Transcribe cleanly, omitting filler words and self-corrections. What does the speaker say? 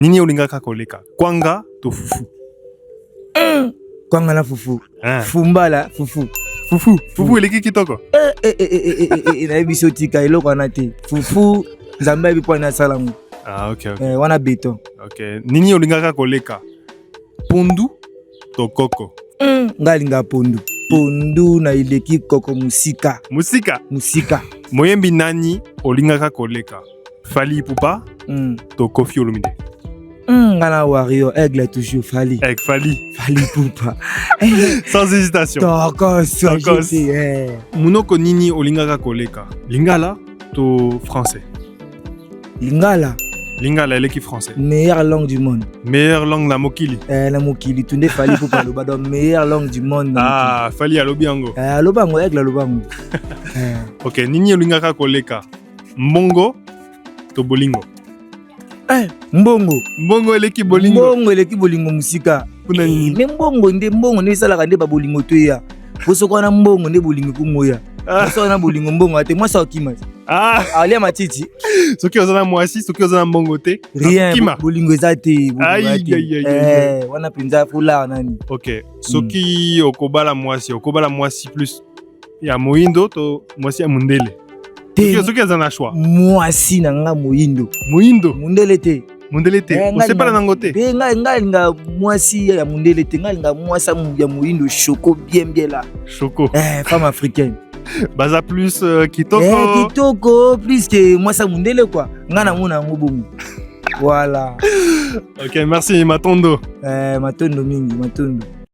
Nini olingaka koleka? Kwanga to fufu? Kwanga na fufu. Fumbala fufu. Fufu eleki kitoko? Na biso tika eloko wana te. Fufu nzambe bi pona salangu. Ok. Wana beton. Ok. Nini olingaka koleka? Pondu to koko? Ngalinga pondu. Pondu na ileki koko musika. Musika. Moyembi nani olingaka koleka? Fally Ipupa to Koffi Olomide? Ngana Wario, aigle toujours Fally. Fally Ipupa. Sans hésitation. Tokos. Munoko nini olingaka koleka? Lingala to français? Lingala eleki français. Meilleure langue du monde. Meilleure langue na mokili. Na mokili tunde Fally Ipupa loba donc meilleure langue du monde. Fally alobi yango. Alobango aigle alobango. Ok, nini olingaka koleka? Mbongo to bolingo? Mbongo eleki bolingo. Mbongo eleki bolingo musika. Kuna nini? Me mbongo nde salaka nde ba bolingo to ya. Posoko na mbongo nde bolingo kumoya. Posoko na bolingo mbongo ate moi sa okima. Alia matiti. Soki ozana mwasi, soki ozana mbongo te. Rien bolingo ezate. Wana pinza fula nani. Ok. Soki okobala mwasi plus ya moindo to mwasi ya mundele. Soki azana choix. Mwasi na nga moindo. Mundele te. Osepala nango te. Ngalinga mwasi ya mundele te. Ngalinga mwasa ya moindo choco bien là. Choco. Femme africaine. Baza plus kitoko. Kitoko plus que mwasa mundele quoi. Ngana muna ngobomu. Voilà. Ok, merci Matondo. Matondo mingi, Matondo.